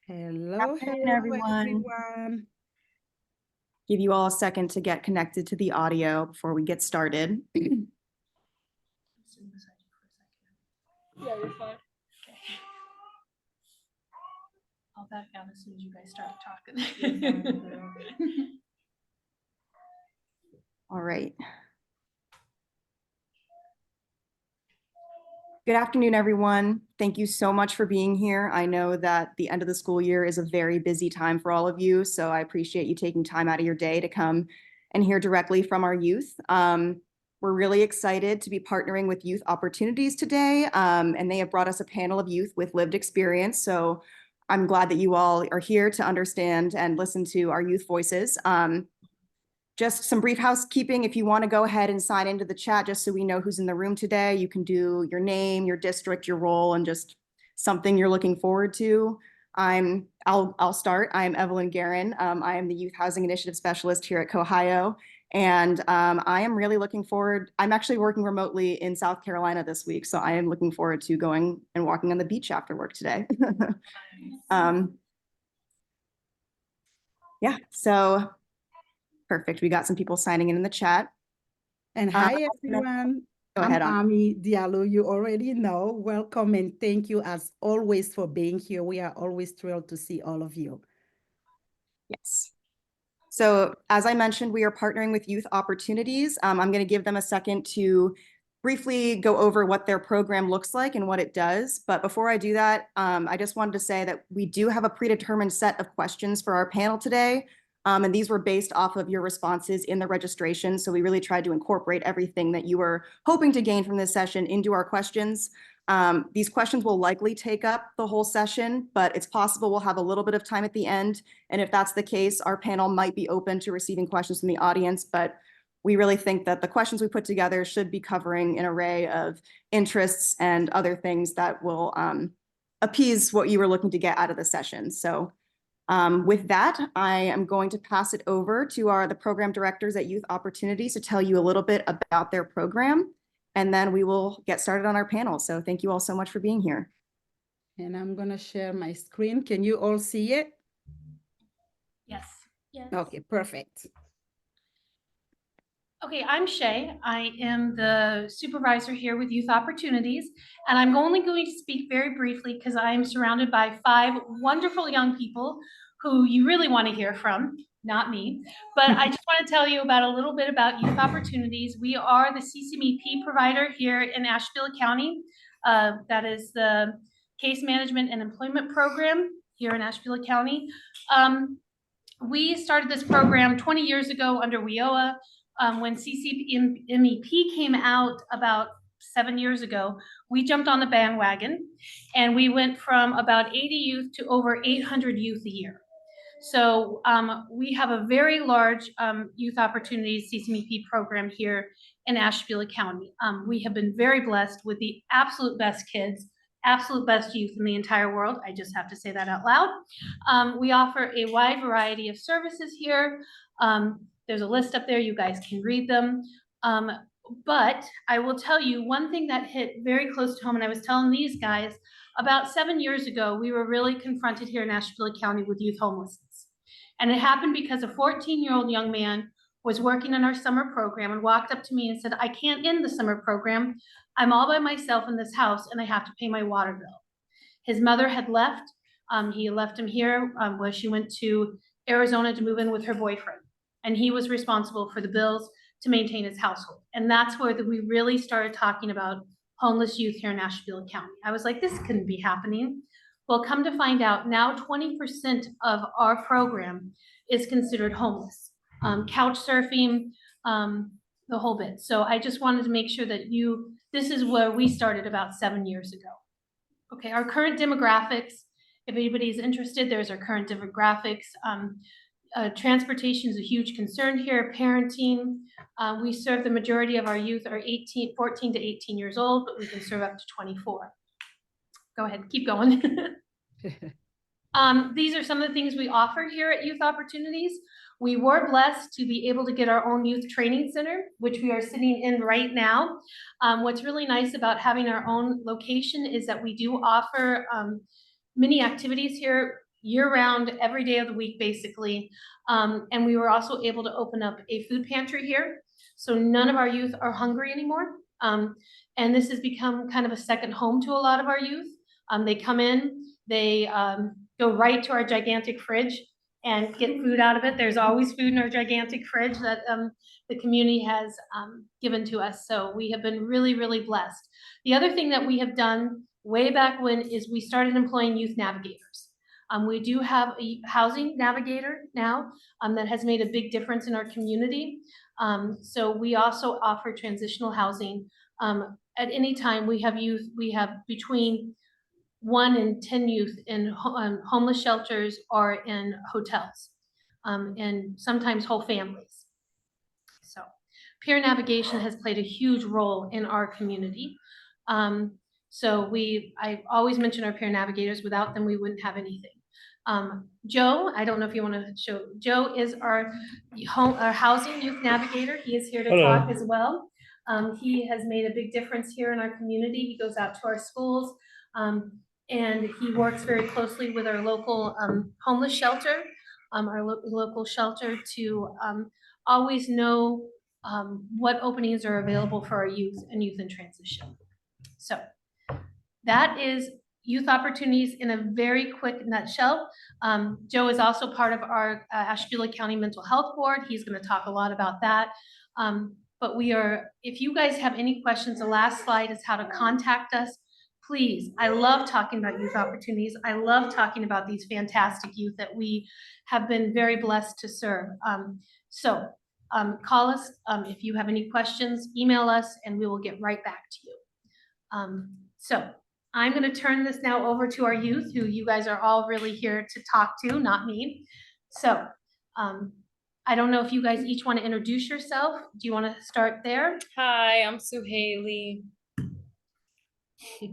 Hello, everyone. Give you all a second to get connected to the audio before we get started. Yeah, you're fine. I'll back down as soon as you guys start talking. All right. Good afternoon, everyone. Thank you so much for being here. I know that the end of the school year is a very busy time for all of you, so I appreciate you taking time out of your day to come and hear directly from our youth. We're really excited to be partnering with Youth Opportunities today, and they have brought us a panel of youth with lived experience. So I'm glad that you all are here to understand and listen to our youth voices. Just some brief housekeeping. If you want to go ahead and sign into the chat just so we know who's in the room today, you can do your name, your district, your role, and just something you're looking forward to. I'll start. I'm Evelyn Guerin. I am the Youth Housing Initiative Specialist here at COHHIO. And I am really looking forward. I'm actually working remotely in South Carolina this week, so I am looking forward to going and walking on the beach after work today. Yeah, so perfect. We got some people signing in the chat. And hi, everyone. Go ahead, I'm Ami Diallo. You already know. Welcome and thank you as always for being here. We are always thrilled to see all of you. Yes. So as I mentioned, we are partnering with Youth Opportunities. I'm going to give them a second to briefly go over what their program looks like and what it does. But before I do that, I just wanted to say that we do have a predetermined set of questions for our panel today. And these were based off of your responses in the registration. So we really tried to incorporate everything that you were hoping to gain from this session into our questions. These questions will likely take up the whole session, but it's possible we'll have a little bit of time at the end. And if that's the case, our panel might be open to receiving questions from the audience, but we really think that the questions we put together should be covering an array of interests and other things that will appease what you were looking to get out of the session. So with that, I am going to pass it over to the program directors at Youth Opportunities to tell you a little bit about their program, and then we will get started on our panel. So thank you all so much for being here. And I'm going to share my screen. Can you all see it? Yes. Yes. Okay, perfect. Okay, I'm Shay. I am the supervisor here with Youth Opportunities, and I'm only going to speak very briefly because I am surrounded by 5 wonderful young people who you really want to hear from, not me. But I just want to tell you about a little bit about Youth Opportunities. We are the CCMEP provider here in Ashtabula County. That is the Case Management and Employment Program here in Ashtabula County. We started this program 20 years ago under WIOA. When CCMEP came out about 7 years ago, we jumped on the bandwagon and we went from about 80 youth to over 800 youth a year. So we have a very large Youth Opportunities CCMEP program here in Ashtabula County. We have been very blessed with the absolute best kids, absolute best youth in the entire world. I just have to say that out loud. We offer a wide variety of services here. There's a list up there, you guys can read them. But I will tell you one thing that hit very close to home, and I was telling these guys, about 7 years ago, we were really confronted here in Ashtabula County with youth homelessness. And it happened because a 14-year-old young man was working in our summer program and walked up to me and said, I can't end the summer program. I'm all by myself in this house and I have to pay my water bill. His mother had left. He left him here where she went to Arizona to move in with her boyfriend. And he was responsible for the bills to maintain his household. And that's where we really started talking about homeless youth here in Ashtabula County. I was like, this couldn't be happening. Well, come to find out, now 20% of our program is considered homeless. Couch surfing, the whole bit. So I just wanted to make sure that this is where we started about 7 years ago. Okay, our current demographics, if anybody's interested, there's our current demographics. Transportation is a huge concern here, parenting. We serve the majority of our youth are 14 to 18 years old, but we can serve up to 24. Go ahead, keep going. These are some of the things we offer here at Youth Opportunities. We were blessed to be able to get our own youth training center, which we are sitting in right now. What's really nice about having our own location is that we do offer many activities here year-round, every day of the week, basically. And we were also able to open up a food pantry here, so none of our youth are hungry anymore. And this has become kind of a second home to a lot of our youth. They come in, they go right to our gigantic fridge and get food out of it. There's always food in our gigantic fridge that the community has given to us. So we have been really, really blessed. The other thing that we have done way back when is we started employing youth navigators. We do have a housing navigator now that has made a big difference in our community. So we also offer transitional housing. At any time we have youth, we have between 1 and 10 youth in homeless shelters or in hotels, and sometimes whole families. So peer navigation has played a huge role in our community. So I always mention our peer navigators. Without them, we wouldn't have anything. Joe, I don't know if you want to show, Joe is our housing youth navigator. He is here to talk as well. He has made a big difference here in our community. He goes out to our schools, and he works very closely with our local homeless shelter, our local shelter, to always know what openings are available for our youth and youth in transition. So that is youth opportunities in a very quick nutshell. Joe is also part of our Ashtabula County Mental Health Board. He's going to talk a lot about that. But if you guys have any questions, the last slide is how to contact us. Please, I love talking about youth opportunities. I love talking about these fantastic youth that we have been very blessed to serve. Call us if you have any questions, email us, and we will get right back to you. So I'm going to turn this now over to our youth, who you guys are all really here to talk to, not me. So I don't know if you guys each want to introduce yourself. Do you want to start there? Hi, I'm Sue Haley. I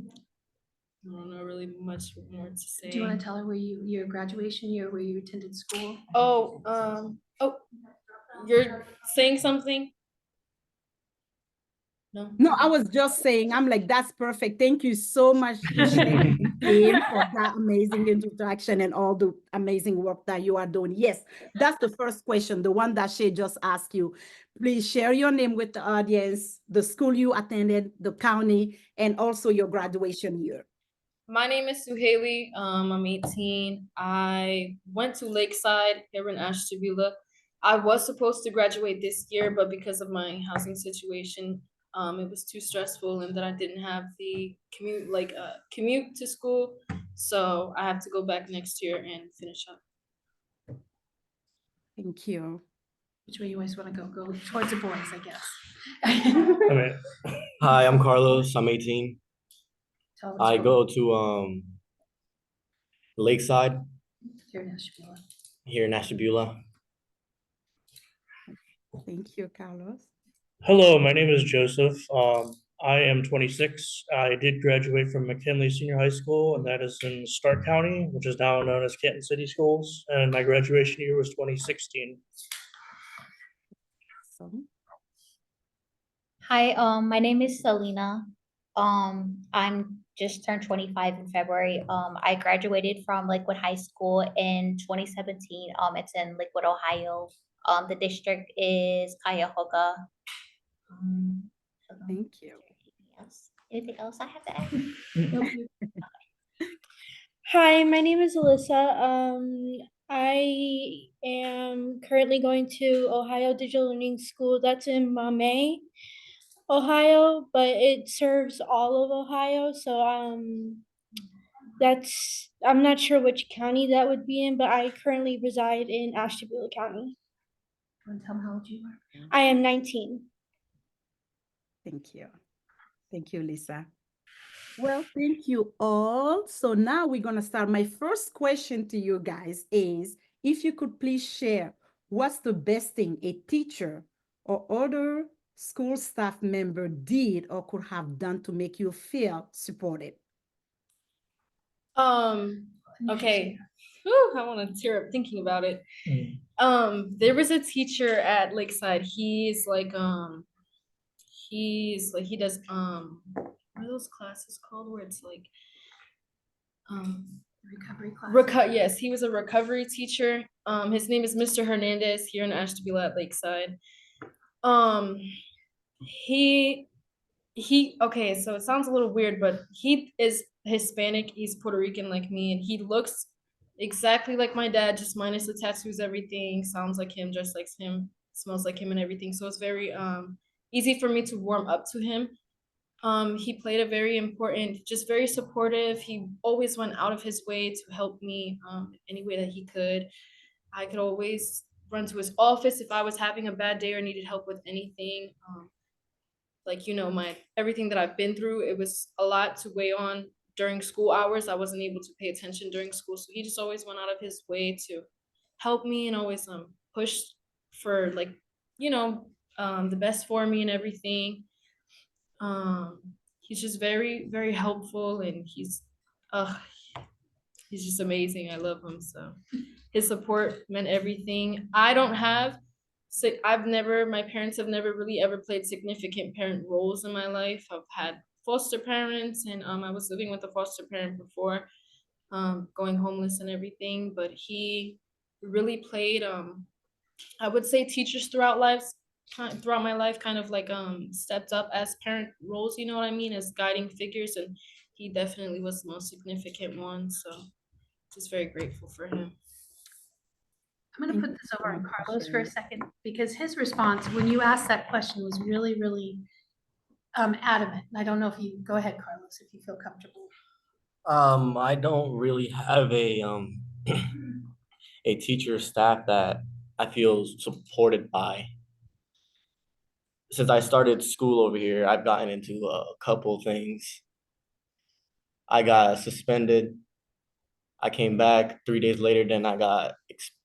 don't know really much more to say. Do you want to tell her your graduation year, where you attended school? Oh, you're saying something? No. No, I was just saying, I'm like, that's perfect. Thank you so much, Jane, for that amazing introduction and all the amazing work that you are doing. Yes, that's the first question, the one that Shay just asked you. Please share your name with the audience, the school you attended, the county, and also your graduation year. My name is Sue Haley. I'm 18. I went to Lakeside here in Ashtabula. I was supposed to graduate this year, but because of my housing situation, it was too stressful, and then I didn't have the commute to school, so I have to go back next year and finish up. Thank you. Which way you guys want to go? Go towards the boys, I guess. Hi, I'm Carlos. I'm 18. I go to Lakeside here in Ashtabula. Thank you, Carlos. Hello, my name is Joseph. I am 26. I did graduate from McKinley Senior High School, and that is in Stark County, which is now known as Canton City Schools. And my graduation year was 2016. Awesome. Hi, my name is Selena. I'm just turned 25 in February. I graduated from Lakewood High School in 2017. It's in Lakewood, Ohio. The district is Cuyahoga. Thank you. Anything else I have to add? Hi, my name is Alyssa. I am currently going to Ohio Digital Learning School. That's in Maumee, Ohio, but it serves all of Ohio. So I'm not sure which county that would be in, but I currently reside in Ashtabula County. You want to tell them how old you are? I am 19. Thank you. Thank you, Lisa. Well, thank you all. So now we're going to start. My first question to you guys is, if you could please share what's the best thing a teacher or other school staff member did or could have done to make you feel supported? Okay. Whew, I want to tear up thinking about it. There was a teacher at Lakeside. He does what are those classes called where it's like Recovery class. yes, he was a recovery teacher. His name is Mr. Hernandez here in Ashtabula at Lakeside. He okay, so it sounds a little weird, but he is Hispanic, he's Puerto Rican like me, and he looks exactly like my dad, just minus the tattoos, everything, sounds like him, just like him, smells like him and everything. So it's very easy for me to warm up to him. He played a very important, just very supportive. He always went out of his way to help me any way that he could. I could always run to his office if I was having a bad day or needed help with anything. Like, you know, my everything that I've been through, it was a lot to weigh on during school hours. I wasn't able to pay attention during school. So he just always went out of his way to help me and always push for like, you know, the best for me and everything. He's just very, very helpful, and he's just amazing. I love him. So his support meant everything. My parents have never really ever played significant parent roles in my life. I've had foster parents, and I was living with a foster parent before going homeless and everything, but he really played I would say teachers throughout my life kind of like stepped up as parent roles, you know what I mean, as guiding figures, and he definitely was the most significant one. So just very grateful for him. I'm going to put this over on Carlos for a second, because his response when you asked that question was really, really adamant. I don't know if you go ahead, Carlos, if you feel comfortable. I don't really have a a teacher staff that I feel supported by. Since I started school over here, I've gotten into a couple things. I got suspended. I came back 3 days later. Then I got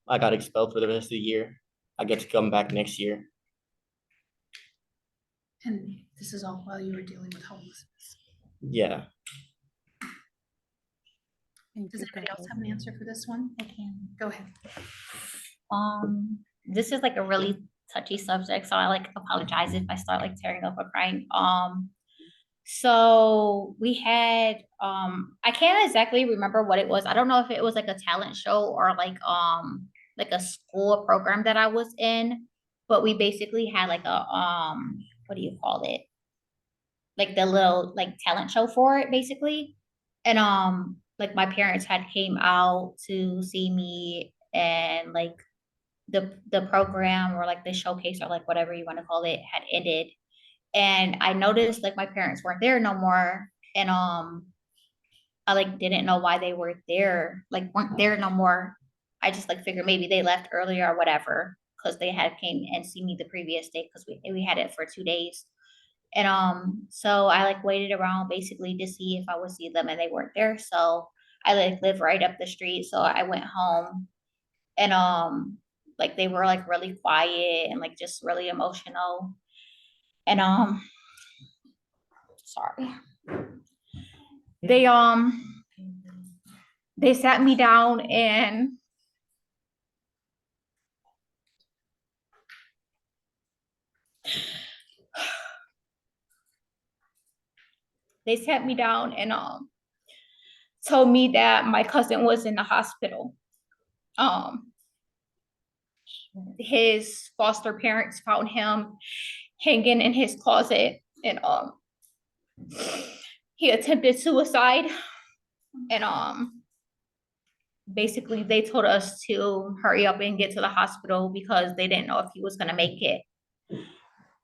expelled for the rest of the year. I get to come back next year. And this is all while you were dealing with homelessness. Yeah. Does anybody else have an answer for this one? I can. Go ahead. This is like a really touchy subject, so I like apologize if I start like tearing up or crying. So we had I can't exactly remember what it was. I don't know if it was like a talent show or like a school program that I was in, but we basically had like a what do you call it? Like the little like talent show for it basically. And like my parents had came out to see me, and like the program or like the showcase or like whatever you want to call it had ended, and I noticed like my parents weren't there no more, and I like didn't know why they weren't there no more. I just like figured maybe they left earlier or whatever, because they had came and see me the previous day, because we had it for 2 days. And so I like waited around basically to see if I would see them, and they weren't there. So I like live right up the street. So I went home, and like they were like really quiet and like just really emotional. And sorry. They sat me down, and told me that my cousin was in the hospital. His foster parents found him hanging in his closet, and he attempted suicide. And basically they told us to hurry up and get to the hospital because they didn't know if he was going to make it.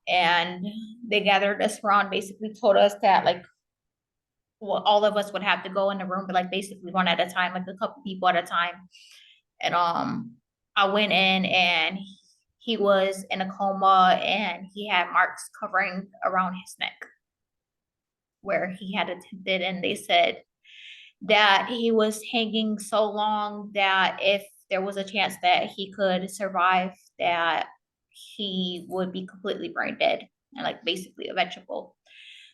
And they gathered us around, basically told us that like, well, all of us would have to go in the room, but like basically one at a time, like a couple people at a time. And I went in, and he was in a coma, and he had marks covering around his neck where he had attempted, and they said that he was hanging so long that if there was a chance that he could survive, that he would be completely brain dead and like basically a vegetable.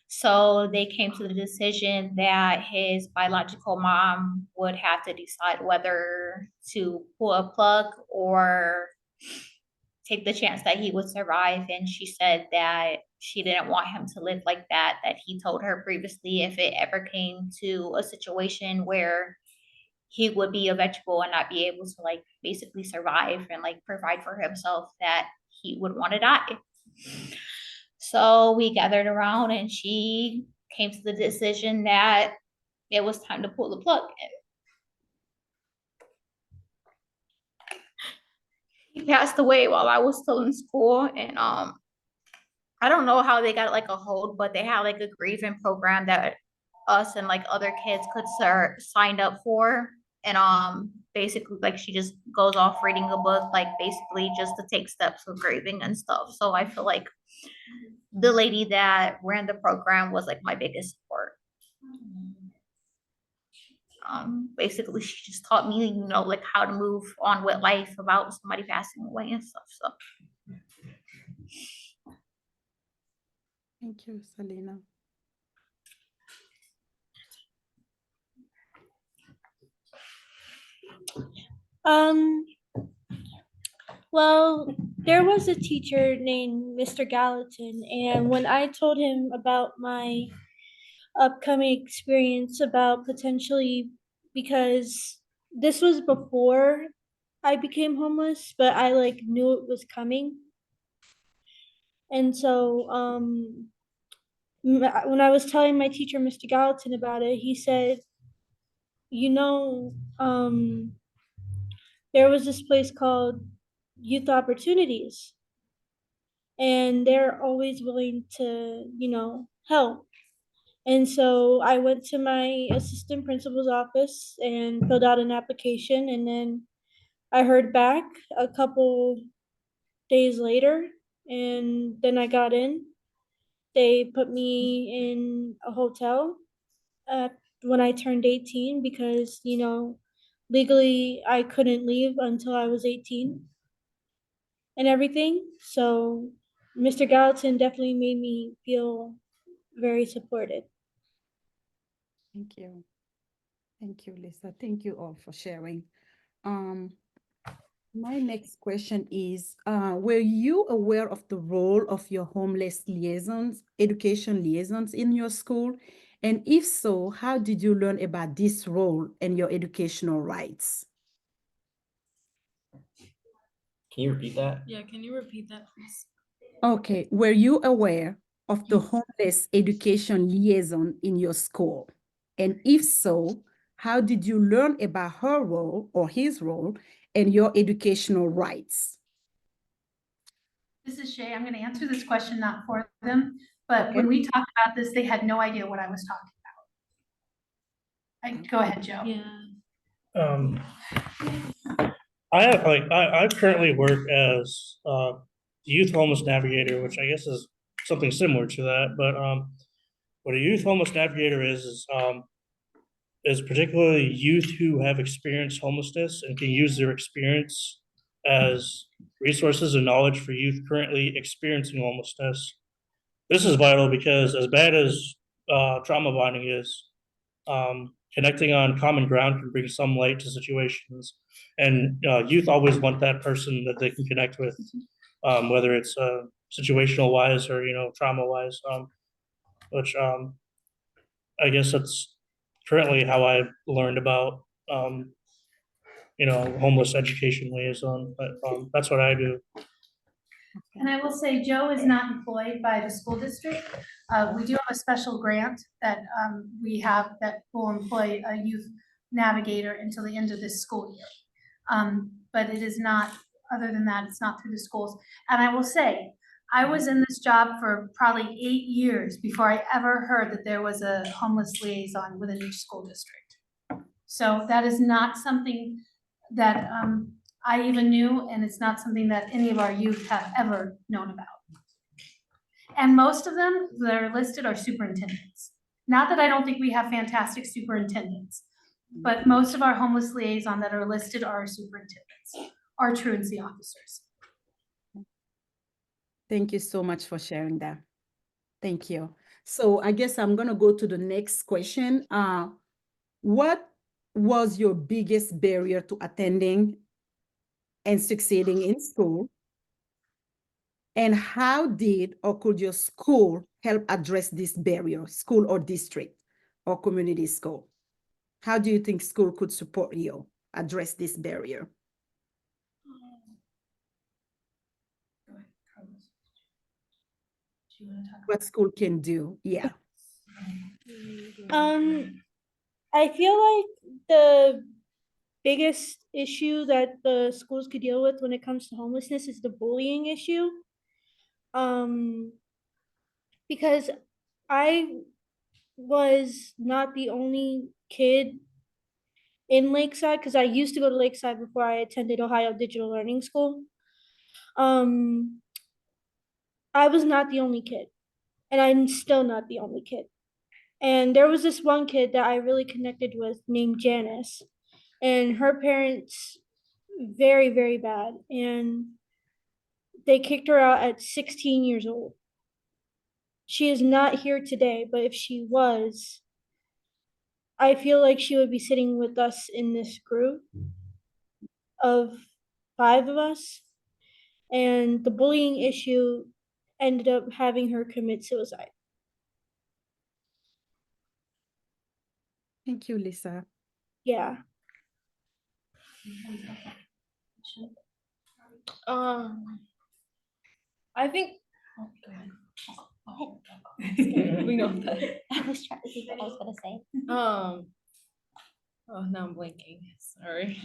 So they came to the decision that his biological mom would have to decide whether to pull a plug or take the chance that he would survive. And she said that she didn't want him to live like that, that he told her previously if it ever came to a situation where he would be a vegetable and not be able to like basically survive and like provide for himself, that he would want to die. So we gathered around and she came to the decision that it was time to pull the plug. He passed away while I was still in school, and I don't know how they got like a hold, but they had like a grieving program that us and like other kids could signed up for. And basically like she just goes off reading a book, like basically just to take steps with grieving and stuff. So I feel like the lady that ran the program was like my biggest support. Basically she just taught me, you know, like how to move on with life about somebody passing away and stuff. So Thank you, Selena. Well, there was a teacher named Mr. Gallatin, and when I told him about my upcoming experience about potentially, because this was before I became homeless, but I like knew it was coming. And so when I was telling my teacher, Mr. Gallatin, about it, he said, you know, there was this place called Youth Opportunities, and they're always willing to, you know, help. And so I went to my assistant principal's office and filled out an application, and then I heard back a couple days later, and then I got in. They put me in a hotel when I turned 18 because, you know, legally I couldn't leave until I was 18 and everything. So Mr. Gallatin definitely made me feel very supported. Thank you. Thank you, Lisa. Thank you all for sharing. My next question is, were you aware of the role of your homeless liaisons, education liaisons in your school? And if so, how did you learn about this role and your educational rights? Can you repeat that? Yeah, can you repeat that, please? Okay, were you aware of the homeless education liaison in your school? And if so, how did you learn about her role or his role and your educational rights? This is Shay. I'm going to answer this question not for them, but when we talked about this, they had no idea what I was talking about. Go ahead, Joe. Yeah. I currently work as youth homeless navigator, which I guess is something similar to that. But what a youth homeless navigator is particularly youth who have experienced homelessness and can use their experience as resources and knowledge for youth currently experiencing homelessness. This is vital because as bad as trauma bonding is, connecting on common ground can bring some light to situations, and youth always want that person that they can connect with, whether it's situational wise or trauma wise, which I guess that's currently how I learned about homeless education liaison, but that's what I do. And I will say Joe is not employed by the school district. We do have a special grant that we have that will employ a youth navigator until the end of this school year. But it is not, other than that, it's not through the schools. And I will say, I was in this job for probably 8 years before I ever heard that there was a homeless liaison within each school district. So that is not something that I even knew, and it's not something that any of our youth have ever known about. And most of them that are listed are superintendents. Not that I don't think we have fantastic superintendents, but most of our homeless liaison that are listed are superintendents, our truancy officers. Thank you so much for sharing that. Thank you. So I guess I'm going to go to the next question. What was your biggest barrier to attending and succeeding in school? And how did or could your school help address this barrier, school or district or community school? How do you think school could support you address this barrier? What school can do? Yeah. I feel like the biggest issue that the schools could deal with when it comes to homelessness is the bullying issue. Because I was not the only kid in Lakeside, because I used to go to Lakeside before I attended Ohio Digital Learning School. I was not the only kid, and I'm still not the only kid. And there was this one kid that I really connected with named Janice, and her parents very, very bad, and they kicked her out at 16 years old. She is not here today, but if she was, I feel like she would be sitting with us in this group of 5 of us. And the bullying issue ended up having her commit suicide. Thank you, Lisa. Yeah. I think. Oh, go ahead. Moving on that. I was trying to think what I was gonna say. Oh, now I'm blanking. Sorry.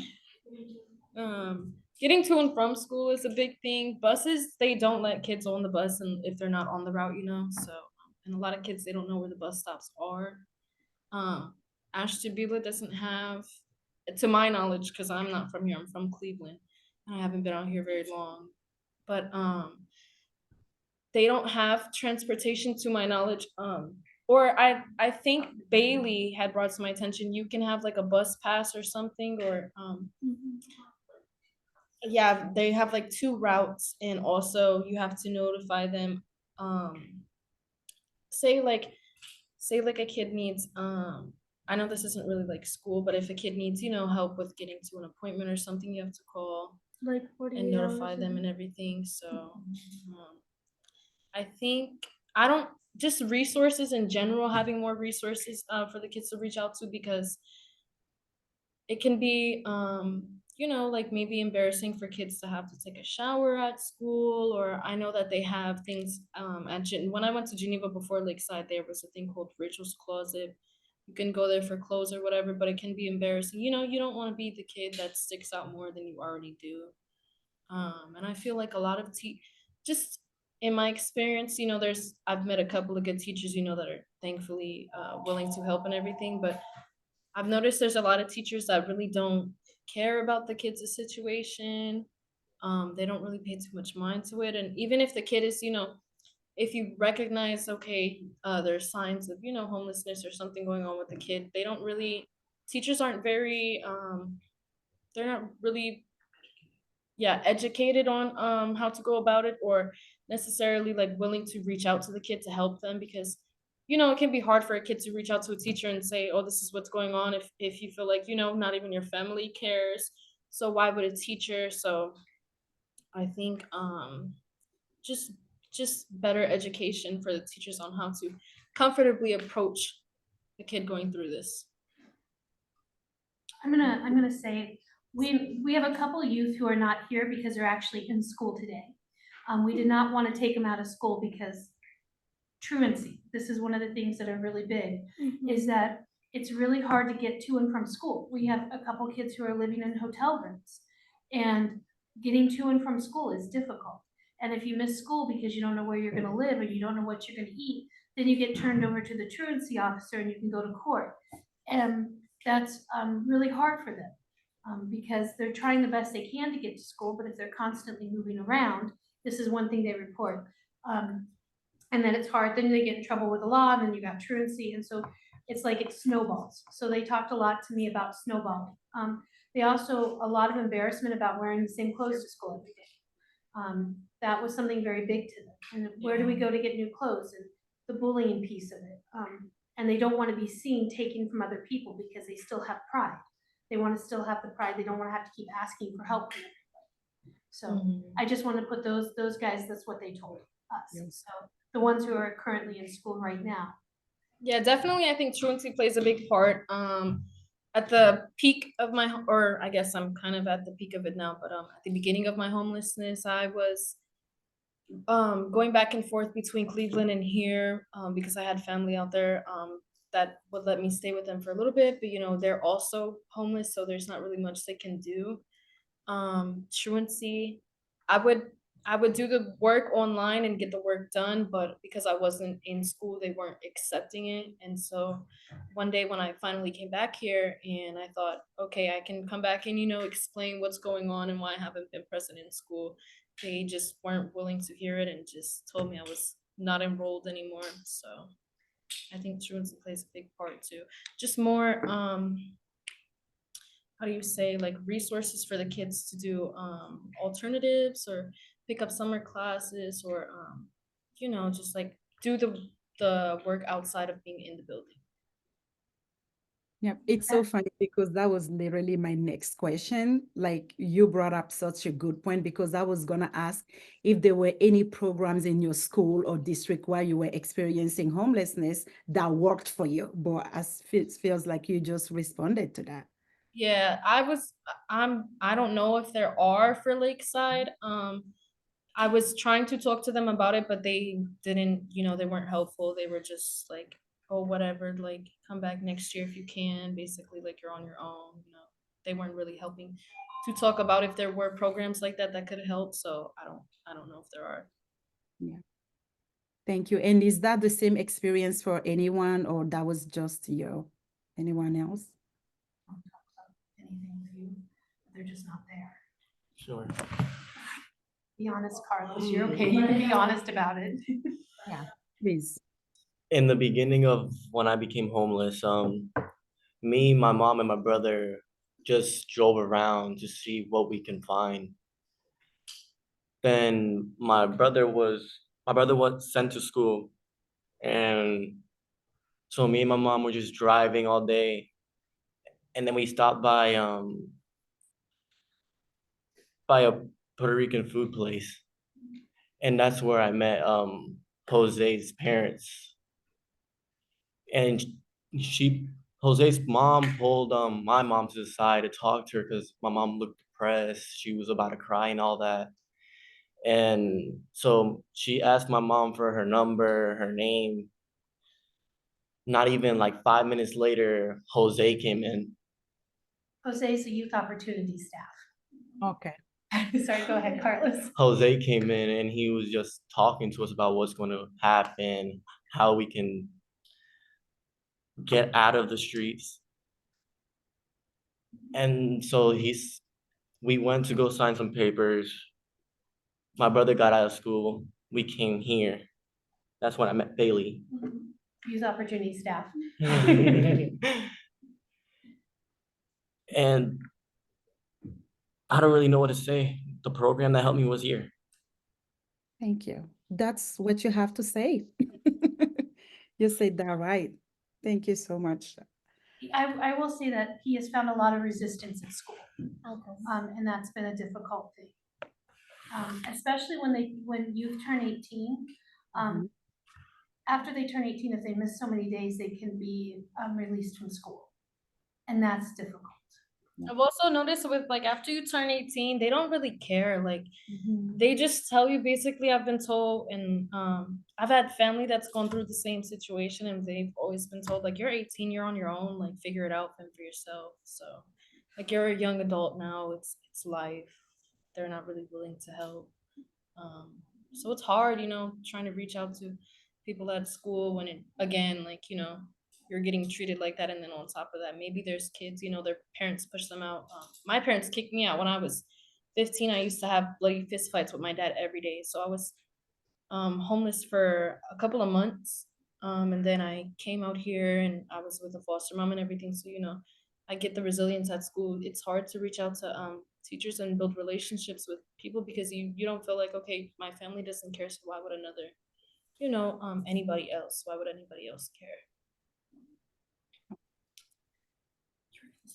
Getting to and from school is a big thing. Buses, they don't let kids on the bus and if they're not on the route, so, and a lot of kids, they don't know where the bus stops are. Ashtabula doesn't have, to my knowledge, because I'm not from here, I'm from Cleveland, and I haven't been out here very long, but they don't have transportation to my knowledge. Or I think Bailey had brought to my attention, you can have like a bus pass or something, or yeah, they have like 2 routes, and also you have to notify them. Say like a kid needs, I know this isn't really like school, but if a kid needs, help with getting to an appointment or something, you have to call Like 48 and notify hours them and everything. So I think, I don't, just resources in general, having more resources for the kids to reach out to, because it can be, like maybe embarrassing for kids to have to take a shower at school, or I know that they have things when I went to Geneva before Lakeside, there was a thing called Rachel's Closet. You can go there for clothes or whatever, but it can be embarrassing. You don't want to be the kid that sticks out more than you already do. And I feel like a lot of just in my experience, I've met a couple of good teachers, that are thankfully willing to help and everything, but I've noticed there's a lot of teachers that really don't care about the kids' situation. They don't really pay too much mind to it. And even if the kid is, if you recognize, okay, there's signs of, homelessness or something going on with the kid, teachers aren't very, they're not really, educated on how to go about it, or necessarily like willing to reach out to the kid to help them, because it can be hard for a kid to reach out to a teacher and say, oh, this is what's going on, if you feel like, not even your family cares. So why would a teacher? So I think just better education for the teachers on how to comfortably approach the kid going through this. I'm gonna say we have a couple of youth who are not here because they're actually in school today. We did not want to take them out of school because truancy. This is one of the things that are really big, is that it's really hard to get to and from school. We have a couple kids who are living in hotel rooms, and getting to and from school is difficult. And if you miss school because you don't know where you're going to live or you don't know what you're going to eat, then you get turned over to the truancy officer and you can go to court. And that's really hard for them because they're trying the best they can to get to school, but if they're constantly moving around, this is one thing they report. And then it's hard, then they get in trouble with the law, and then you got truancy, and so it's like it snowballs. So they talked a lot to me about snowballing. They also, a lot of embarrassment about wearing the same clothes to school every day. That was something very big to them. And where do we go to get new clothes? And the bullying piece of it. And they don't want to be seen taking from other people because they still have pride. They want to still have the pride. They don't want to have to keep asking for help from everybody. So I just want to put those guys, that's what they told us. Yes. So the ones who are currently in school right now. Yeah, definitely. I think truancy plays a big part. At the peak of my, or I guess I'm kind of at the peak of it now, but at the beginning of my homelessness, I was going back and forth between Cleveland and here because I had family out there that would let me stay with them for a little bit, but you know, they're also homeless, so there's not really much they can do. Truancy, I would do the work online and get the work done, but because I wasn't in school, they weren't accepting it. And so one day when I finally came back here and I thought, okay, I can come back and, you know, explain what's going on and why I haven't been present in school, they just weren't willing to hear it and just told me I was not enrolled anymore. So I think truancy plays a big part too. Just more how do you say, like, resources for the kids to do alternatives or pick up summer classes or you know, just like do the work outside of being in the building. Yeah, it's so funny because that was literally my next question. Like you brought up such a good point because I was gonna ask if there were any programs in your school or district where you were experiencing homelessness that worked for you. But as it feels like you just responded to that. Yeah, I don't know if there are for Lakeside. I was trying to talk to them about it, but they didn't, you know, they weren't helpful. They were just like, oh, whatever, like come back next year if you can. Basically, like you're on your own, you know. They weren't really helping to talk about if there were programs like that that could help. So I don't know if there are. Yeah. Thank you. And is that the same experience for anyone or that was just you? Anyone else? Anything for you, they're just not there. Sure. Be honest, Carlos, you're okay. You can be honest about it. Yeah, please. In the beginning of when I became homeless, me, my mom, and my brother just drove around to see what we can find. Then my brother was sent to school, and so me and my mom were just driving all day, and then we stopped by a Puerto Rican food place, and that's where I met Jose's parents, and Jose's mom pulled my mom to the side to talk to her because my mom looked depressed. She was about to cry and all that. And so she asked my mom for her number, her name. Not even like 5 minutes later, Jose came in. Jose is the youth opportunity staff. Okay. Sorry, go ahead, Carlos. Jose came in and he was just talking to us about what's going to happen, how we can get out of the streets. And so we went to go sign some papers. My brother got out of school. We came here. That's when I met Bailey. Youth opportunity staff. And I don't really know what to say. The program that helped me was here. Thank you. That's what you have to say. You said that right. Thank you so much. I will say that he has found a lot of resistance at school. And that's been a difficult thing. Especially when youth turn 18. After they turn 18, if they miss so many days, they can be released from school. And that's difficult. I've also noticed with like after you turn 18, they don't really care. Like they just tell you basically, I've been told, and I've had family that's gone through the same situation and they've always been told like you're 18, you're on your own, like figure it out for yourself. So like you're a young adult now, it's life. They're not really willing to help. So it's hard, you know, trying to reach out to people at school when it again, like, you know, you're getting treated like that. And then on top of that, maybe there's kids, you know, their parents push them out. My parents kicked me out when I was 15. I used to have bloody fist fights with my dad every day. So I was homeless for a couple of months. And then I came out here and I was with a foster mom and everything. So, you know, I get the resilience at school. It's hard to reach out to teachers and build relationships with people because you don't feel like, okay, my family doesn't care. So why would another, you know, anybody else? Why would anybody else care?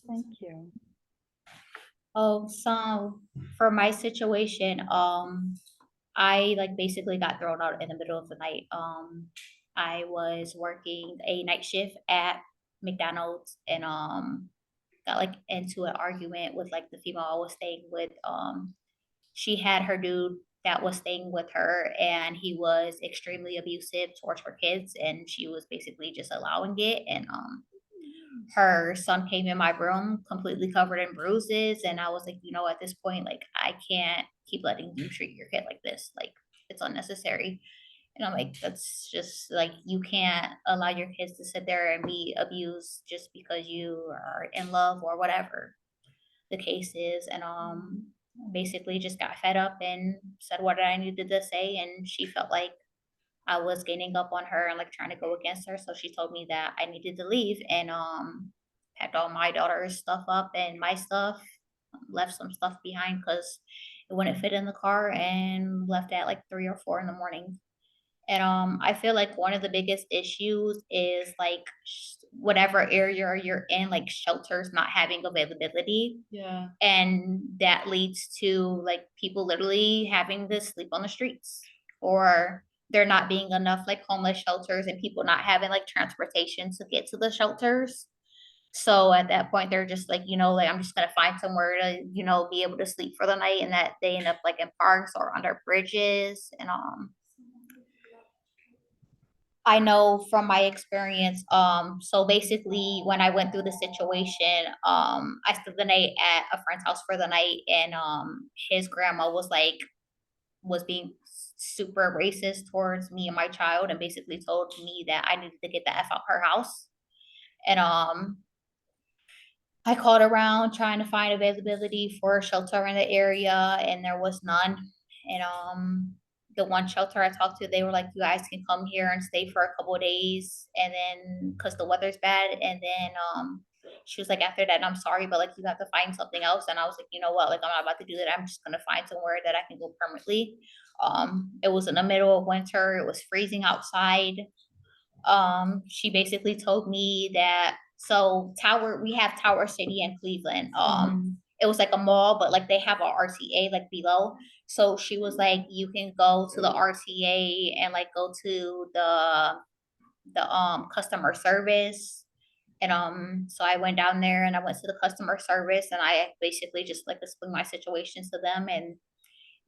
Thank you. Oh, so for for my situation, I like basically got thrown out in the middle of the night. I was working a night shift at McDonald's and got like into an argument with like the female I was staying with. She had her dude that was staying with her, and he was extremely abusive towards her kids, and she was basically just allowing it. And her son came in my room completely covered in bruises, and I was like, you know, at this point, like, I can't keep letting you treat your kid like this. Like, it's unnecessary. And I'm like, that's just like, you can't allow your kids to sit there and be abused just because you are in love or whatever the case is. And basically just got fed up and said what I needed to say, and she felt like I was gaining up on her and like trying to go against her. So she told me that I needed to leave, and packed all my daughter's stuff up and my stuff, left some stuff behind because it wouldn't fit in the car, and left at like 3 or 4 in the morning. And I feel like one of the biggest issues is like whatever area you're in, like shelters not having availability. Yeah. And that leads to like people literally having to sleep on the streets, or there not being enough like homeless shelters and people not having like transportation to get to the shelters. So at that point, they're just like, you know, like, I'm just gonna find somewhere to, you know, be able to sleep for the night, and that they end up like in parks or under bridges. And I know from my experience, so basically when I went through the situation, I spent the night at a friend's house for the night, and his grandma was being super racist towards me and my child, and basically told me that I needed to get the F out her house. And I called around trying to find availability for a shelter in the area, and there was none. And the one shelter I talked to, they were like, you guys can come here and stay for a couple of days, and then because the weather's bad. And then she was like, after that, I'm sorry, but like, you have to find something else. And I was like, you know what, like, I'm not about to do that. I'm just gonna find somewhere that I can go permanently. It was in the middle of winter, it was freezing outside. She basically told me that, so we have Tower City in Cleveland. It was like a mall, but like they have a RTA like below. So she was like, you can go to the RTA and like go to the customer service. And so I went down there and I went to the customer service, and I basically just like explained my situation to them, and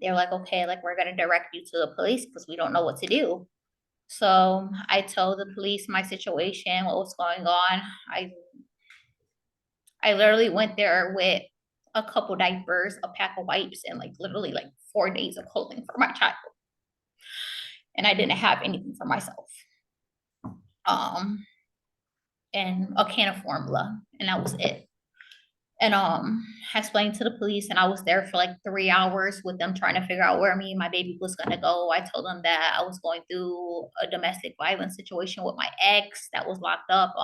they're like, okay, like, we're gonna direct you to the police because we don't know what to do. So I told the police my situation, what was going on. I literally went there with a couple diapers, a pack of wipes, and like literally like 4 days of clothing for my child. And I didn't have anything for myself. And a can of formula, and that was it. And I explained to the police, and I was there for like 3 hours with them trying to figure out where me and my baby was gonna go. I told them that I was going through a domestic violence situation with my ex that was locked up.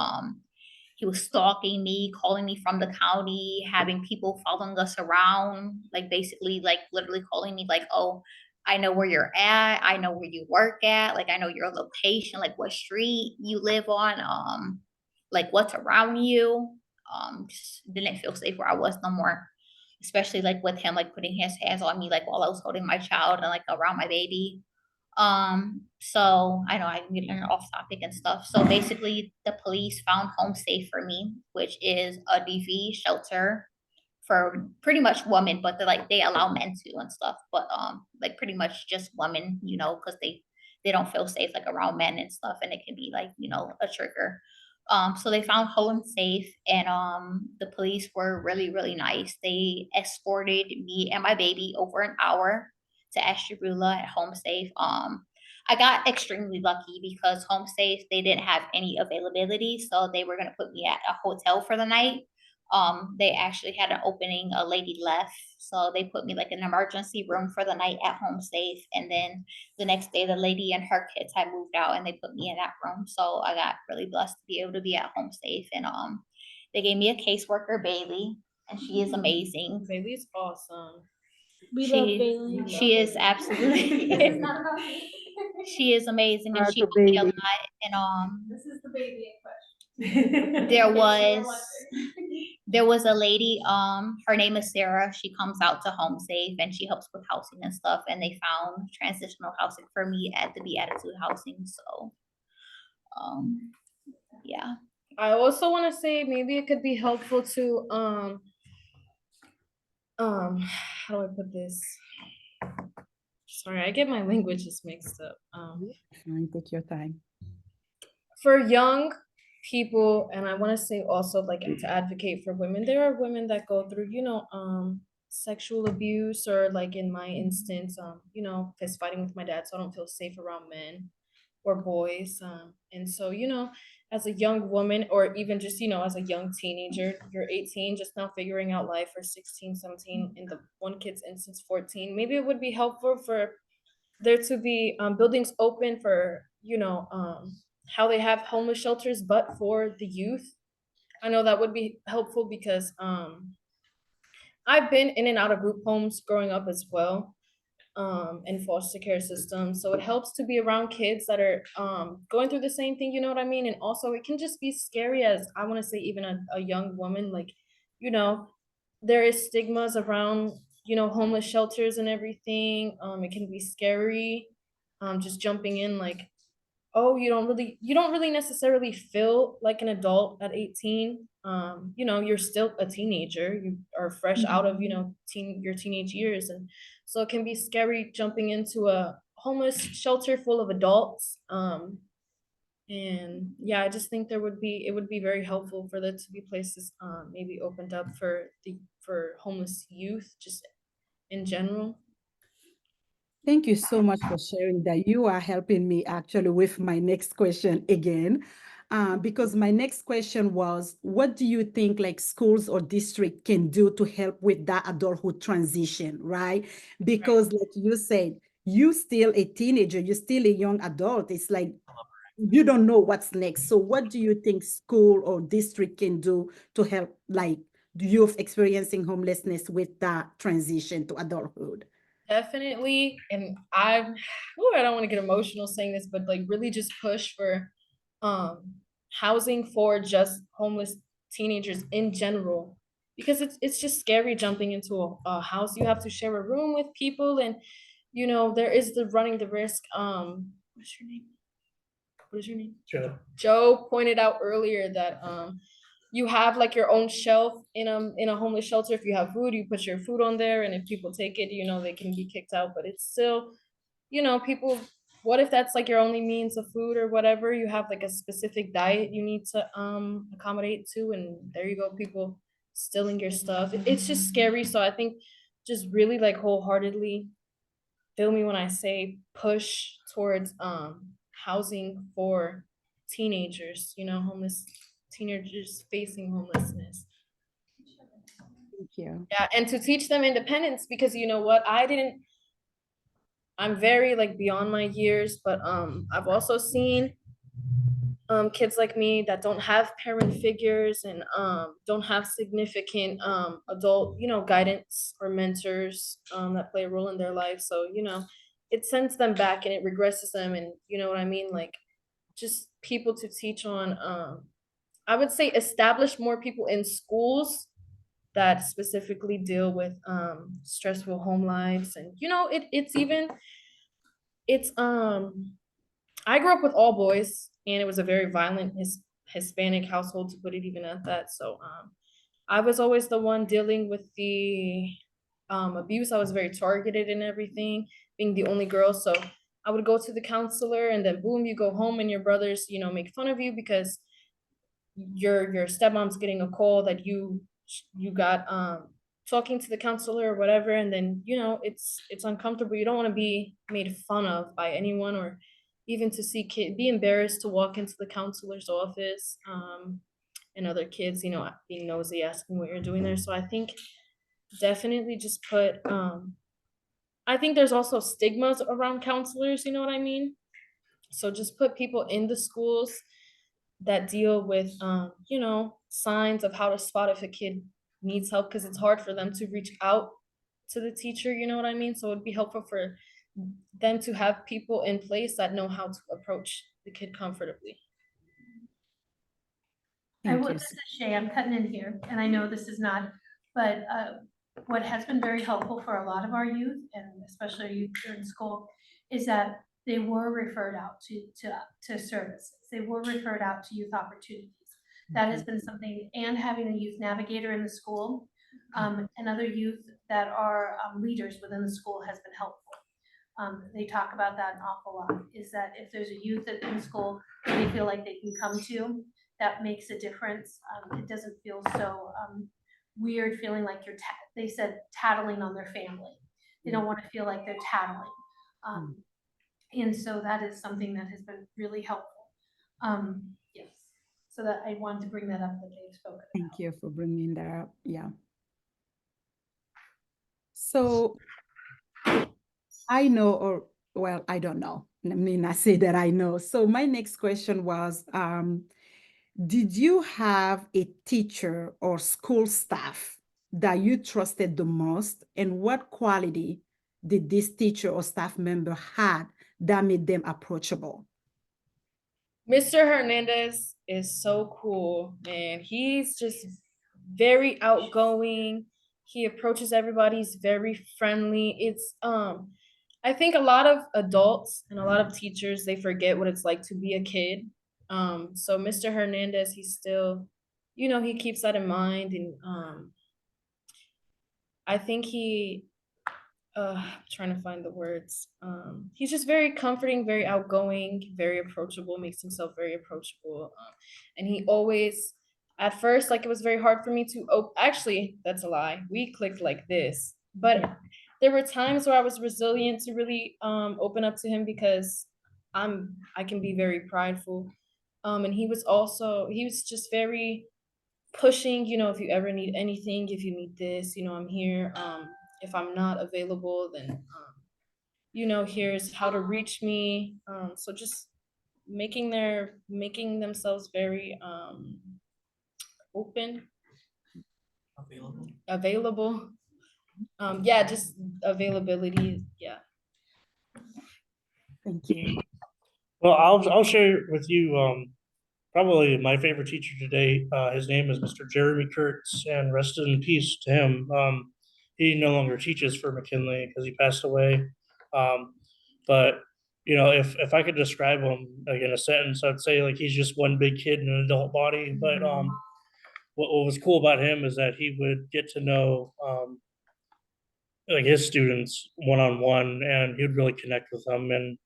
He was stalking me, calling me from the county, having people following us around, like basically like literally calling me like, oh, I know where you're at, I know where you work at, like I know your location, like what street you live on, like what's around you. Just didn't feel safe where I was no more, especially like with him like putting his hands on me like while I was holding my child and like around my baby. So I know I'm getting off topic and stuff. So basically the police found Home Safe for me, which is a DV shelter for pretty much women, but they allow men to and stuff, but like pretty much just women, you know, because they don't feel safe like around men and stuff, and it can be like, you know, a trigger. So they found Home Safe, and the police were really, really nice. They escorted me and my baby over an hour to Ashtabula at Home Safe. I got extremely lucky because Home Safe, they didn't have any availability, so they were gonna put me at a hotel for the night. They actually had an opening, a lady left, so they put me like in an emergency room for the night at Home Safe. And then the next day, the lady and her kids had moved out, and they put me in that room. So I got really blessed to be able to be at Home Safe. And they gave me a caseworker, Bailey, and she is amazing. Bailey's awesome. We love Bailey. She is absolutely. She is amazing, and she helped me a lot. And This is the baby in question. there was there was a lady, her name is Sarah. She comes out to Home Safe and she helps with housing and stuff. And they found transitional housing for me at the Beatitude Housing. So, yeah. I also want to say maybe it could be helpful to how do I put this? Sorry, I get my languages mixed up. Fine, take your time. For young people, and I want to say also like to advocate for women, there are women that go through, sexual abuse, or like in my instance, fist fighting with my dad, so I don't feel safe around men or boys. And so, as a young woman, or even just, as a young teenager, you're 18, just now figuring out life, or 16, 17, in the one kid's instance, 14, maybe it would be helpful for there to be buildings open for, how they have homeless shelters, but for the youth. I know that would be helpful because I've been in and out of group homes growing up as well, in foster care systems. So it helps to be around kids that are going through the same thing, you know what I mean? And also it can just be scary, as I want to say, even a young woman, like, there is stigmas around, homeless shelters and everything. It can be scary, just jumping in, like, oh, you don't really necessarily feel like an adult at 18. You're still a teenager. You are fresh out of, your teenage years. And so it can be scary jumping into a homeless shelter full of adults. And yeah, I just think it would be very helpful for there to be places maybe opened up for homeless youth, just in general. Thank you so much for sharing that. You are helping me actually with my next question again, because my next question was, what do you think like schools or district can do to help with that adulthood transition, right? Because like you said, you still a teenager, you're still a young adult. It's like you don't know what's next. So what do you think school or district can do to help like youth experiencing homelessness with that transition to adulthood? Definitely. And I don't want to get emotional saying this, but like really just push for housing for just homeless teenagers in general, because it's just scary jumping into a house. You have to share a room with people, and there is the running the risk. What's your name? What is your name? Joe pointed out earlier that you have like your own shelf in a homeless shelter. If you have food, you put your food on there, and if people take it, they can be kicked out. But it's still, people. What if that's like your only means of food or whatever? You have like a specific diet you need to accommodate to, and there you go, people stealing your stuff. It's just scary. So I think just really like wholeheartedly, feel me when I say push towards housing for teenagers, homeless teenagers facing homelessness. Thank you. Yeah, and to teach them independence, because you know what, I'm very like beyond my years, but I've also seen kids like me that don't have parent figures, and don't have significant adult, guidance or mentors that play a role in their life. So, it sends them back and it regresses them, and you know what I mean? Like, just people to teach on, I would say establish more people in schools that specifically deal with stressful home lives. And it's I grew up with all boys, and it was a very violent Hispanic household, to put it even at that. So I was always the one dealing with the abuse. I was very targeted and everything, being the only girl. So I would go to the counselor, and then boom, you go home, and your brothers, make fun of you because your stepmom's getting a call that you got talking to the counselor or whatever. And then it's uncomfortable. You don't want to be made fun of by anyone, or even to see be embarrassed to walk into the counselor's office, and other kids being nosy, asking what you're doing there. So I think definitely just put I think there's also stigmas around counselors, you know what I mean? So just put people in the schools that deal with signs of how to spot if a kid needs help, because it's hard for them to reach out to the teacher, you know what I mean? So it'd be helpful for them to have people in place that know how to approach the kid comfortably. Thank you. This is Shay, I'm cutting in here, and I know this is not, but what has been very helpful for a lot of our youth, and especially youth here in school, is that they were referred out to services. They were referred out to youth opportunities. That has been something, and having a youth navigator in the school, and other youth that are leaders within the school has been helpful. They talk about that an awful lot, is that if there's a youth in school that they feel like they can come to, that makes a difference. It doesn't feel so weird feeling like you're, they said tattling on their family. They don't want to feel like they're tattling. And so that is something that has been really helpful. Yes, so that I wanted to bring that up that they've spoken about. Thank you for bringing that up. Yeah. So I know, or well, I don't know. Let me not say that I know. So my next question was, did you have a teacher or school staff that you trusted the most? And what quality did this teacher or staff member had that made them approachable? Mr. Hernandez is so cool, man. He's just very outgoing. He approaches everybody. He's very friendly. It's I think a lot of adults and a lot of teachers, they forget what it's like to be a kid. So Mr. Hernandez, he's still, he keeps that in mind, and I think I'm trying to find the words. He's just very comforting, very outgoing, very approachable, makes himself very approachable. And he always, at first, like, it was very hard for me to, actually, that's a lie. We clicked like this, but there were times where I was resilient to really open up to him, because I can be very prideful. And he was just very pushing, if you ever need anything, if you need this, I'm here. If I'm not available, then here's how to reach me. So just making themselves very open, available. Yeah, just availability. Yeah. Thank you. Well, I'll share with you probably my favorite teacher today. His name is Mr. Jeremy Kurtz, and rest in peace to him. He no longer teaches for McKinley because he passed away. But if I could describe him like in a sentence, I'd say like he's just one big kid in an adult body. But what was cool about him is that he would get to know like his students one on one, and he'd really connect with them. And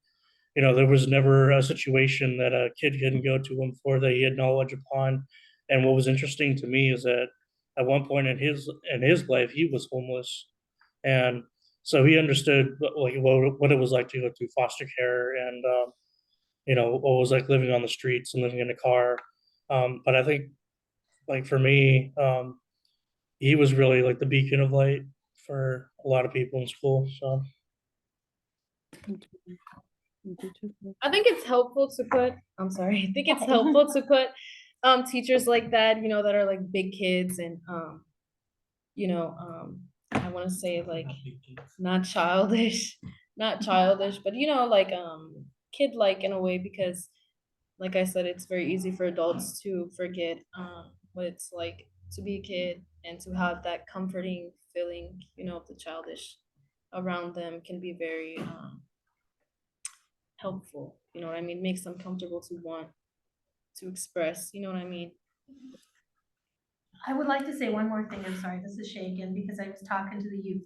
there was never a situation that a kid couldn't go to him for that he had knowledge upon. And what was interesting to me is that at one point in his life, he was homeless, and so he understood what it was like to go through foster care, and what it was like living on the streets and living in a car. But I think, like for me, he was really like the beacon of light for a lot of people in school. So. Thank you. I think it's helpful to put, I'm sorry, I think it's helpful to put teachers like that, that are like big kids, and I want to say like not childish, but like kid like in a way, because like I said, it's very easy for adults to forget what it's like to be a kid, and to have that comforting feeling, of the childish around them can be very helpful. You know what I mean? Makes them comfortable to want to express. You know what I mean? I would like to say one more thing. I'm sorry, this is Shay again, because I was talking to the youth.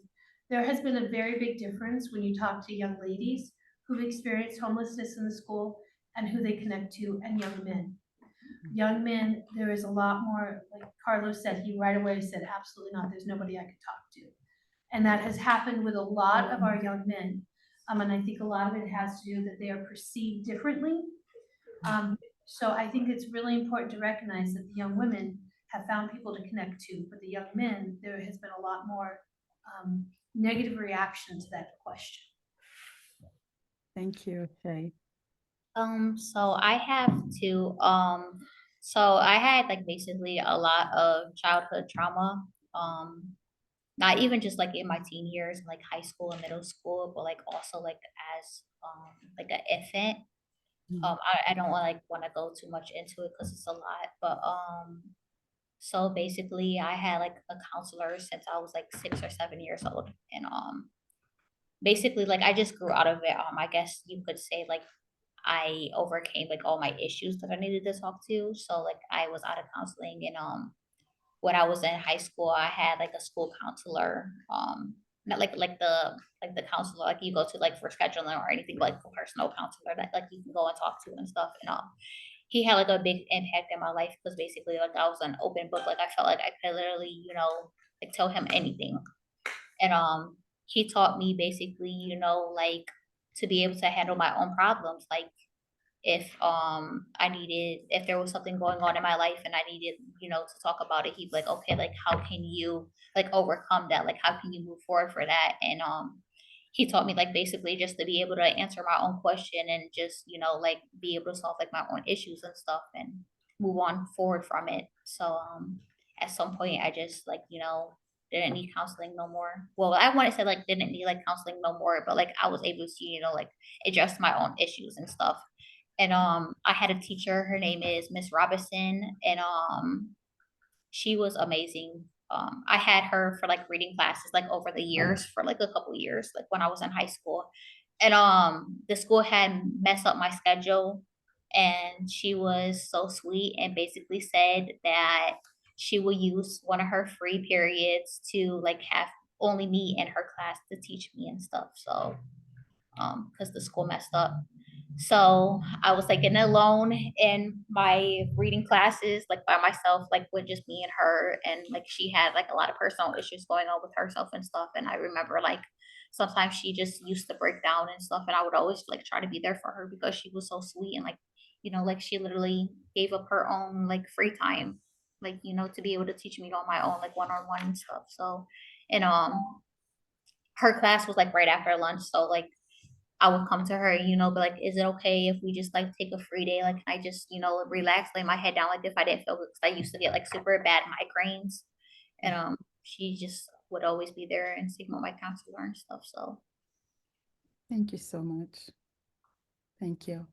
There has been a very big difference when you talk to young ladies who've experienced homelessness in the school and who they connect to, and young men. Young men, there is a lot more, like Carlos said, he right away said, absolutely not, there's nobody I could talk to. And that has happened with a lot of our young men. And I think a lot of it has to do that they are perceived differently. So I think it's really important to recognize that the young women have found people to connect to, but the young men, there has been a lot more negative reaction to that question. Thank you, Shay. So I have to, so I had like basically a lot of childhood trauma. Not even just like in my teen years, like high school and middle school, but like also like as like an infant. I don't want to go too much into it because it's a lot, but so basically I had like a counselor since I was like 6 or 7 years old, and basically like I just grew out of it. I guess you could say like I overcame like all my issues that I needed to talk to. So like I was out of counseling, and when I was in high school, I had like a school counselor. Not like the counselor like you go to like for scheduling or anything, like a personal counselor that like you can go and talk to and stuff. And he had like a big impact in my life because basically like I was an open book. Like I felt like I could literally, like tell him anything. And he taught me basically, like to be able to handle my own problems. Like if there was something going on in my life and I needed, to talk about it, he'd be like, okay, like how can you like overcome that? Like how can you move forward for that? And he taught me like basically just to be able to answer my own question and just, like be able to solve like my own issues and stuff and move on forward from it. So at some point I just like, didn't need counseling no more. Well, I want to say like didn't need like counseling no more, but like I was able to, like address my own issues and stuff. And I had a teacher, her name is Miss Robinson, and she was amazing. I had her for like reading classes like over the years for like a couple years, like when I was in high school. And the school had messed up my schedule, and she was so sweet and basically said that she will use one of her free periods to like have only me in her class to teach me and stuff. So because the school messed up. So I was like getting alone in my reading classes, like by myself, like with just me and her. And like she had like a lot of personal issues going on with herself and stuff. And I remember like sometimes she just used to break down and stuff. And I would always like try to be there for her because she was so sweet. And like, like she literally gave up her own like free time, like, to be able to teach me on my own, like one-on-one and stuff. So, and her class was like right after lunch. So like I would come to her, be like, is it okay if we just like take a free day? Like, can I just, relax, lay my head down, like if I didn't feel good, because I used to get like super bad migraines. And she just would always be there and signal my counselor and stuff. So Thank you so much. Thank you.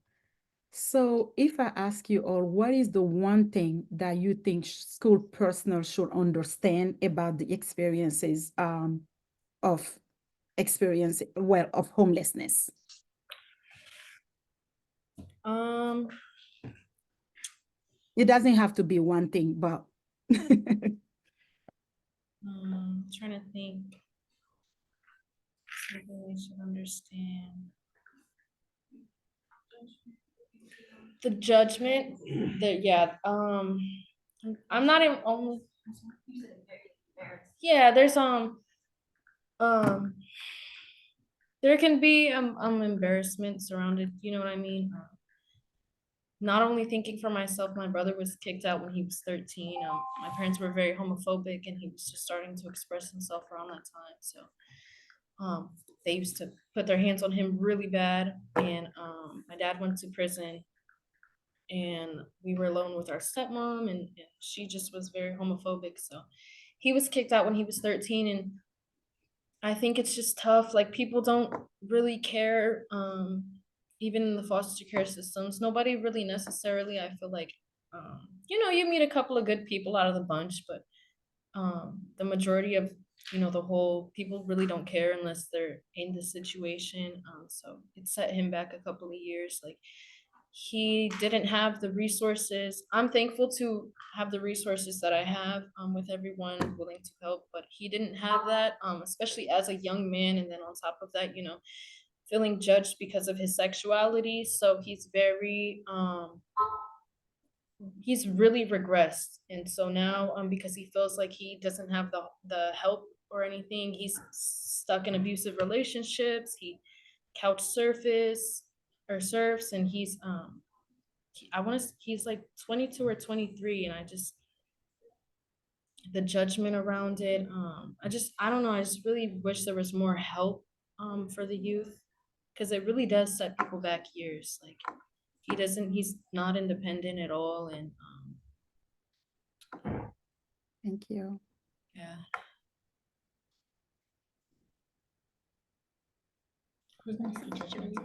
So if I ask you all, what is the one thing that you think school personnel should understand about the experiences of of homelessness? It doesn't have to be one thing, but Trying to think. Something we should understand. The judgment that, yeah, I'm not even only, yeah, there's, there can be, embarrassment surrounded, you know what I mean? Not only thinking for myself, my brother was kicked out when he was 13. My parents were very homophobic and he was just starting to express himself around that time. So they used to put their hands on him really bad. And my dad went to prison and we were alone with our stepmom, and she just was very homophobic. So he was kicked out when he was 13. And I think it's just tough. Like people don't really care. Even in the foster care systems, nobody really necessarily, I feel like, you meet a couple of good people out of the bunch, but the majority of, the whole people really don't care unless they're in the situation. So it set him back a couple of years. Like he didn't have the resources. I'm thankful to have the resources that I have with everyone willing to help, but he didn't have that, especially as a young man. And then on top of that, feeling judged because of his sexuality. So he's he's really regressed. And so now, because he feels like he doesn't have the help or anything, he's stuck in abusive relationships. He couch surfs, and he's he's like 22 or 23, and the judgment around it. I don't know. I just really wish there was more help for the youth, because it really does set people back years. Like he's not independent at all. And thank you. yeah. who's gonna say judgment?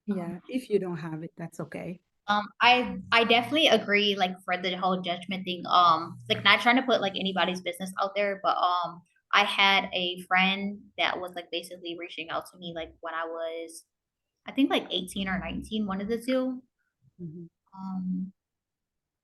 Yeah, if you don't have it, that's okay. I definitely agree, like for the whole judgment thing. Like not trying to put like anybody's business out there, but I had a friend that was like basically reaching out to me like when I was, I think like 18 or 19, one of the two. Mhm. Um,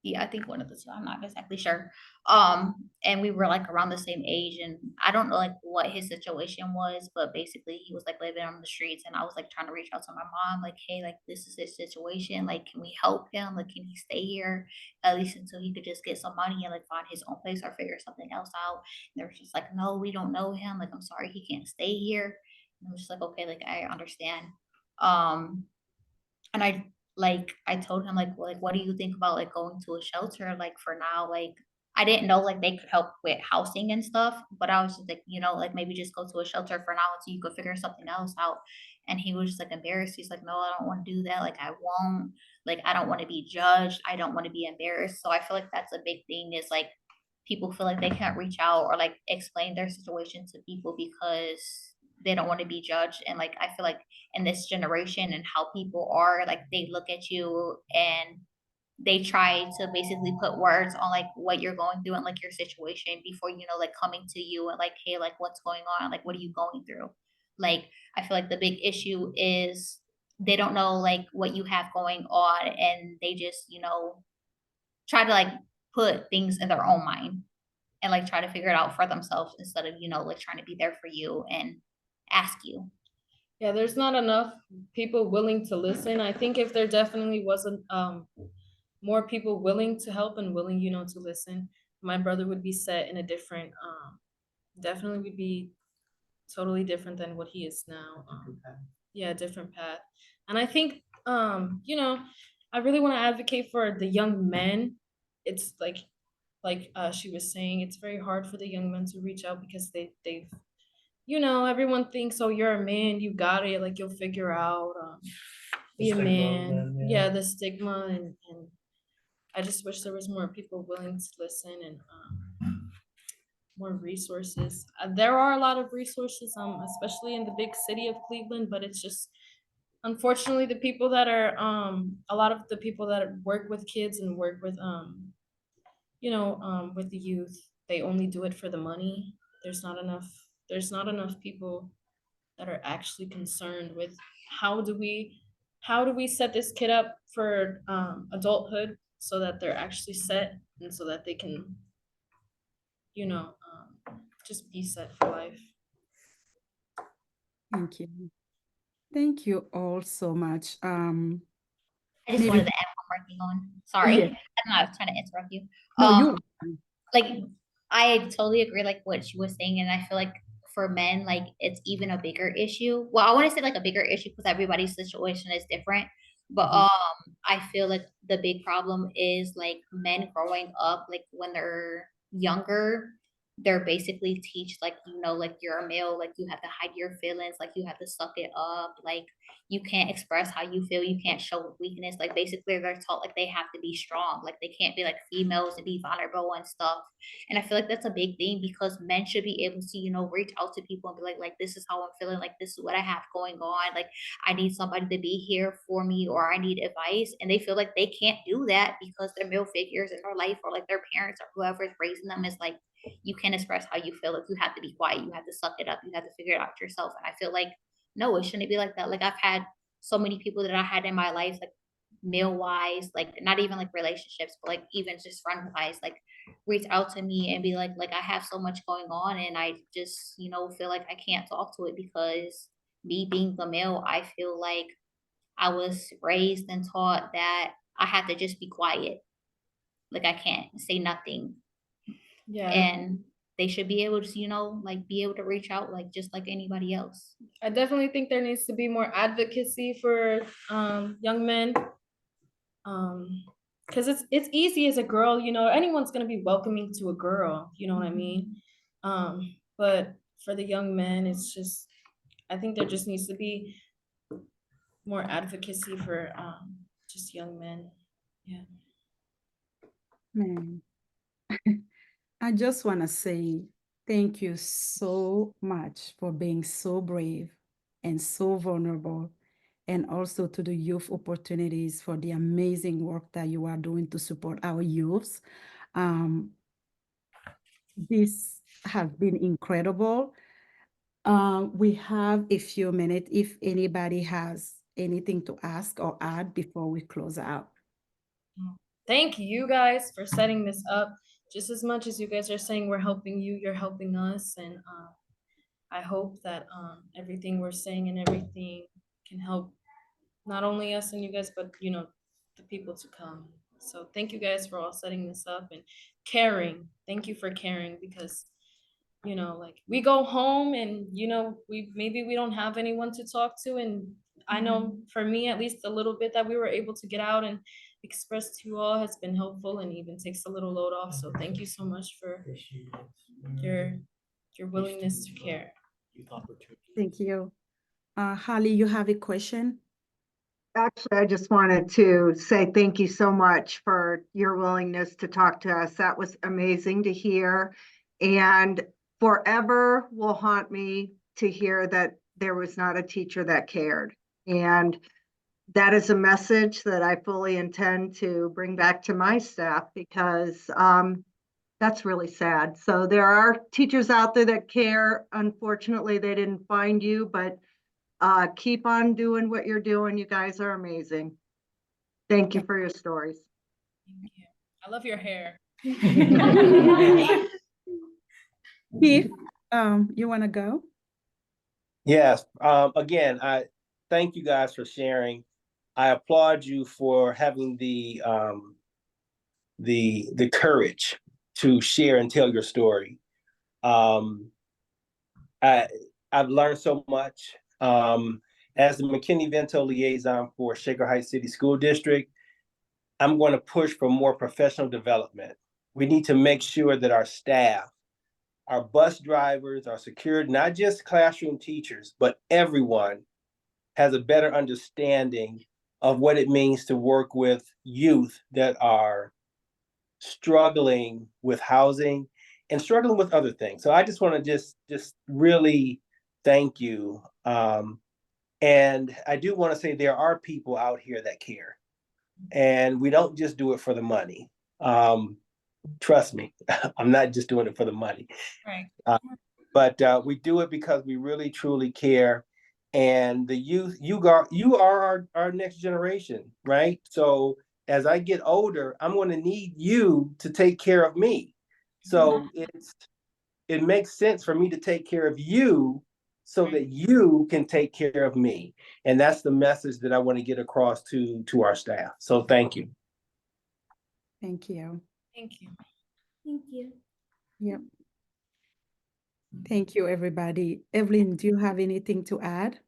yeah, I think one of the two. I'm not exactly sure. And we were like around the same age, and I don't know like what his situation was, but basically he was like living on the streets, and I was like trying to reach out to my mom, like, hey, like this is his situation. Like, can we help him? Like, can he stay here at least until he could just get some money and like find his own place or figure something else out? And they were just like, no, we don't know him. Like, I'm sorry, he can't stay here. And I was just like, okay, like I understand. Um, and I told him like, well, like what do you think about like going to a shelter like for now? Like I didn't know like they could help with housing and stuff, but I was just like, like maybe just go to a shelter for now until you could figure something else out. And he was just like embarrassed. He's like, no, I don't want to do that. Like I won't. Like I don't want to be judged. I don't want to be embarrassed. So I feel like that's a big thing is like people feel like they can't reach out or like explain their situation to people because they don't want to be judged. And like I feel like in this generation and how people are, like they look at you and they try to basically put words on like what you're going through and like your situation before like coming to you and like, hey, like what's going on, like what are you going through. Like I feel like the big issue is they don't know like what you have going on and they just try to like put things in their own mind and like try to figure it out for themselves instead of like trying to be there for you and ask you. Yeah, there's not enough people willing to listen. I think if there definitely wasn't more people willing to help and willing, to listen, my brother would be set in a different definitely would be totally different than what he is now. Yeah, different path. And I think I really want to advocate for the young men. It's like she was saying, it's very hard for the young men to reach out because they've everyone thinks, oh, you're a man, you got it, like you'll figure out, be a man. Yeah, the stigma, and I just wish there was more people willing to listen and more resources. There are a lot of resources, especially in the big city of Cleveland, but it's just unfortunately the people that are a lot of the people that work with kids and work with with the youth, they only do it for the money. There's not enough people that are actually concerned with how do we set this kid up for adulthood so that they're actually set and so that they can just be set for life. Thank you. Thank you all so much. I just maybe- wanted to add what I'm working on. Sorry, Yeah. I was trying to interrupt you. No, you. Like I totally agree like what she was saying, and I feel like for men like it's even a bigger issue. Well, I want to say like a bigger issue because everybody's situation is different. But I feel like the big problem is like men growing up like when they're younger, they're basically teach like like you're a male, like you have to hide your feelings, like you have to suck it up, like you can't express how you feel, you can't show weakness. Like basically they're taught like they have to be strong, like they can't be like females and be vulnerable and stuff. And I feel like that's a big thing because men should be able to reach out to people and be like this is how I'm feeling, like this is what I have going on, like I need somebody to be here for me or I need advice. And they feel like they can't do that because their male figures in their life or like their parents or whoever is raising them is like, you can't express how you feel, if you have to be quiet, you have to suck it up, you have to figure it out yourself. And I feel like no, it shouldn't be like that. Like I've had so many people that I had in my life, like male wise, like not even like relationships, but like even just friend wise, like reach out to me and be like I have so much going on and I just feel like I can't talk to it because me being the male, I feel like I was raised and taught that I had to just be quiet, like I can't say nothing. Yeah. And they should be able to like be able to reach out like just like anybody else. I definitely think there needs to be more advocacy for young men, because it's easy as a girl, anyone's gonna be welcoming to a girl, you know what I mean, but for the young men, it's just, I think there just needs to be more advocacy for just young men. Yeah. Man, I just want to say thank you so much for being so brave and so vulnerable and also to the Youth Opportunities for the amazing work that you are doing to support our youths. This has been incredible. We have a few minutes if anybody has anything to ask or add before we close out. Thank you guys for setting this up. Just as much as you guys are saying we're helping you, you're helping us. And I hope that everything we're saying and everything can help not only us and you guys, but you know, the people to come. So thank you guys for all setting this up and caring. Thank you for caring, because you know, like we go home and you know, maybe we don't have anyone to talk to. And I know for me, at least, a little bit that we were able to get out and express to you all has been helpful and even takes a little load off. So thank you so much for your willingness to care. Thank you. Holly, you have a question? Actually, I just wanted to say thank you so much for your willingness to talk to us. That was amazing to hear. And forever will haunt me to hear that there was not a teacher that cared. And that is a message that I fully intend to bring back to my staff, because that's really sad. So there are teachers out there that care. Unfortunately, they didn't find you, but keep on doing what you're doing. You guys are amazing. Thank you for your stories. Thank you. I love your hair. Keith, you want to go? Yes. Again, I thank you guys for sharing. I applaud you for having the courage to share and tell your story. I've learned so much. As the McKinney-Vento liaison for Shaker Heights City School District, I'm going to push for more professional development. We need to make sure that our staff, our bus drivers, our security, not just classroom teachers, but everyone has a better understanding of what it means to work with youth that are struggling with housing and struggling with other things. So I just want to just really thank you. And I do want to say there are people out here that care, and we don't just do it for the money. Trust me, I'm not just doing it for the money. Right. But we do it because we really truly care. And the youth, you are our next generation, right? So as I get older, I'm going to need you to take care of me. So it makes sense for me to take care of you so that you can take care of me. And that's the message that I want to get across to our staff. So thank you. Thank you. Thank you. Thank you. Yep. Thank you, everybody. Evelyn, do you have anything to add?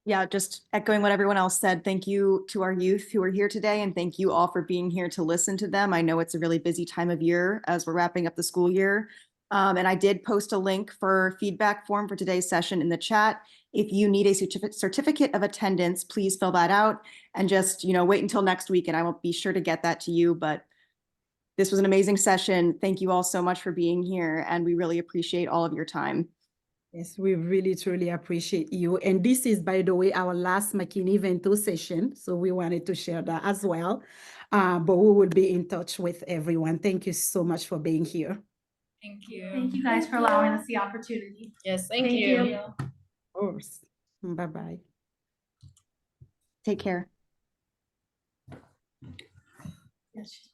Yeah, just echoing what everyone else said. Thank you to our youth who are here today, and thank you all for being here to listen to them. I know it's a really busy time of year as we're wrapping up the school year. And I did post a link for feedback form for today's session in the chat. If you need a certificate of attendance, please fill that out and just, wait until next week and I will be sure to get that to you. But this was an amazing session. Thank you all so much for being here, and we really appreciate all of your time. Yes, we really, truly appreciate you. And this is, by the way, our last McKinney-Vento session. So we wanted to share that as well. But we will be in touch with everyone. Thank you so much for being here. Thank you. Thank you guys for allowing us the opportunity. Yes, thank you. Of course. Bye-bye. Take care. Yes.